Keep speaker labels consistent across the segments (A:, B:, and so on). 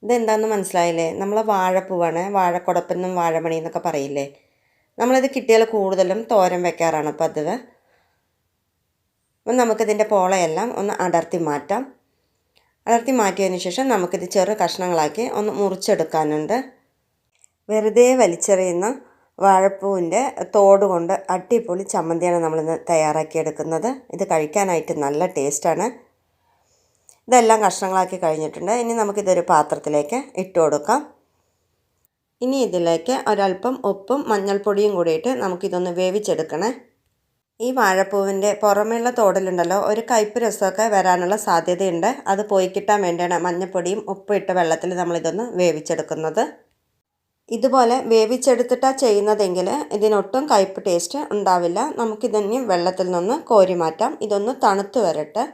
A: ഇതെന്താണെന്ന് മനസ്സിലായില്ലേ? നമ്മളെ വാഴപ്പൂവാണ്. വാഴക്കുടപ്പെന്നും വാഴമണി എന്നൊക്കെ പറയില്ലേ? നമ്മളിത് കിട്ടിയാൽ കൂടുതലും തോരൻ വെക്കാറാണ് പതിവ്. അപ്പം നമുക്കിതിൻ്റെ പോളയെല്ലാം ഒന്ന് അടർത്തി മാറ്റാം. അടർത്തി മാറ്റിയതിന് ശേഷം നമുക്കിത് ചെറു കഷ്ണങ്ങളാക്കി ഒന്ന് മുറിച്ചെടുക്കാനുണ്ട്. വെറുതെ വലിച്ചെറിയുന്ന വാഴപ്പൂവിൻ്റെ തോട് കൊണ്ട് അടിപൊളി ചമ്മന്തിയാണ് നമ്മളിന്ന് തയ്യാറാക്കിയെടുക്കുന്നത്. ഇത് കഴിക്കാനായിട്ട് നല്ല ടേസ്റ്റാണ്. ഇതെല്ലാം കഷ്ണങ്ങളാക്കി കഴിഞ്ഞിട്ടുണ്ട്. ഇനി നമുക്കിതൊരു പാത്രത്തിലേക്ക് ഇട്ട് കൊടുക്കാം. ഇനി ഇതിലേക്ക് ഒരല്പം ഉപ്പും മഞ്ഞൾപ്പൊടിയും കൂടിയിട്ട് നമുക്കിതൊന്ന് വേവിച്ചെടുക്കണേ. ഈ വാഴപ്പൂവിൻ്റെ പുറമേയുള്ള തോടിലുണ്ടല്ലോ, ഒരു കയ്പ്പ് രസമൊക്കെ വരാനുള്ള സാധ്യതയുണ്ട്. അത് പോയി കിട്ടാൻ വേണ്ടിയാണ് മഞ്ഞൾപ്പൊടിയും ഉപ്പും ഇട്ട വെള്ളത്തിൽ നമ്മളിതൊന്ന് വേവിച്ചെടുക്കുന്നത്. ഇതുപോലെ വേവിച്ചെടുത്തിട്ടാണ് ചെയ്യുന്നതെങ്കിൽ ഇതിനൊട്ടും കയ്പ്പ് ടേസ്റ്റ് ഉണ്ടാവില്ല. നമുക്കിതൊന്ന് വെള്ളത്തിൽ നിന്ന് കോരി മാറ്റാം. ഇതൊന്ന് തണുത്ത് വരട്ടെ.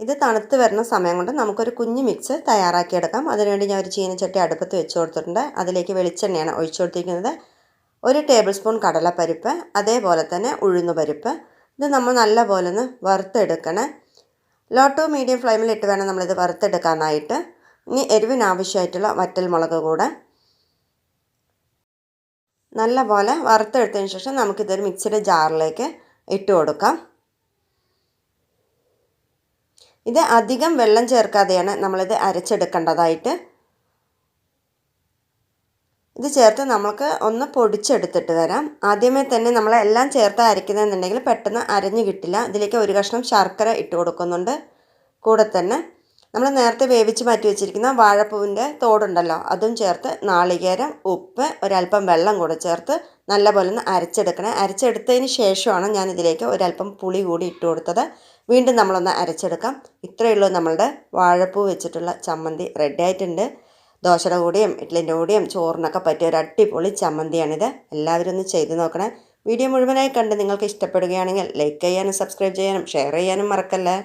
A: ഇത് തണുത്ത് വരുന്ന സമയം കൊണ്ട് നമുക്കൊരു കുഞ്ഞ് മിക്സ് തയ്യാറാക്കിയെടുക്കാം. അതിനുവേണ്ടി ഞാൻ ഒരു ചീനച്ചട്ടി അടുപ്പത്ത് വെച്ച് കൊടുത്തിട്ടുണ്ട്. അതിലേക്ക് വെളിച്ചെണ്ണയാണ് ഒഴിച്ചു കൊടുത്തിരിക്കുന്നത്. 1 ടേബിൾ സ്പൂൺ കടലപ്പരിപ്പ്, അതേപോലെ തന്നെ ഉഴുന്നുപരിപ്പ്. ഇത് നമ്മൾ നല്ലപോലെ ഒന്ന് വറുത്തെടുക്കണേ. ലോ ടു മീഡിയം ഫ്ലെയിമിലിട്ട് വേണം നമ്മളിത് വറുത്തെടുക്കാനായിട്ട്. ഇനി എരിവിനാവശ്യമായിട്ടുള്ള വറ്റൽമുളക് കൂടെ നല്ലപോലെ വറുത്തെടുത്തതിന് ശേഷം നമുക്കിതൊരു മിക്സിയുടെ ജാറിലേക്ക് ഇട്ട് കൊടുക്കാം. ഇത് അധികം വെള്ളം ചേർക്കാതെയാണ് നമ്മളിത് അരച്ചെടുക്കേണ്ടതായിട്ട്. ഇത് ചേർത്ത് നമുക്ക് ഒന്ന് പൊടിച്ചെടുത്തിട്ട് വരാം. ആദ്യമേ തന്നെ നമ്മളെല്ലാം ചേർത്ത് അരയ്ക്കുന്നതെന്നുണ്ടെങ്കിൽ പെട്ടെന്ന് അരഞ്ഞു കിട്ടില്ല. ഇതിലേക്ക് ഒരു കഷ്ണം ശർക്കര ഇട്ട് കൊടുക്കുന്നുണ്ട്. കൂടെ തന്നെ നമ്മൾ നേരത്തെ വേവിച്ച് മാറ്റി വെച്ചിരിക്കുന്ന വാഴപ്പൂവിൻ്റെ തോടുണ്ടല്ലോ, അതും ചേർത്ത് നാളികേരം, ഉപ്പ്, ഒരല്പം വെള്ളം കൂടെ ചേർത്ത് നല്ലപോലെ ഒന്ന് അരച്ചെടുക്കണേ. അരച്ചെടുത്തതിന് ശേഷമാണ് ഞാൻ ഇതിലേക്ക് ഒരല്പം പുളി കൂടി ഇട്ട് കൊടുത്തത്. വീണ്ടും നമ്മളൊന്ന് അരച്ചെടുക്കാം. ഇത്രയേ ഉള്ളൂ നമ്മളുടെ വാഴപ്പൂ വെച്ചിട്ടുള്ള ചമ്മന്തി റെഡി ആയിട്ടുണ്ട്. ദോശയുടെ കൂടെയും ഇഡ്ഡലിൻ്റെ കൂടെയും ചോറിനൊക്കെ പറ്റിയ ഒരു അടിപൊളി ചമ്മന്തിയാണിത്. എല്ലാവരും ഒന്ന് ചെയ്ത് നോക്കണേ. വീഡിയോ മുഴുവനായി കണ്ട് നിങ്ങൾക്ക് ഇഷ്ടപ്പെടുകയാണെങ്കിൽ ലൈക്ക് ചെയ്യാനും സബ്സ്ക്രൈബ് ചെയ്യാനും ഷെയർ ചെയ്യാനും മറക്കല്ലേ.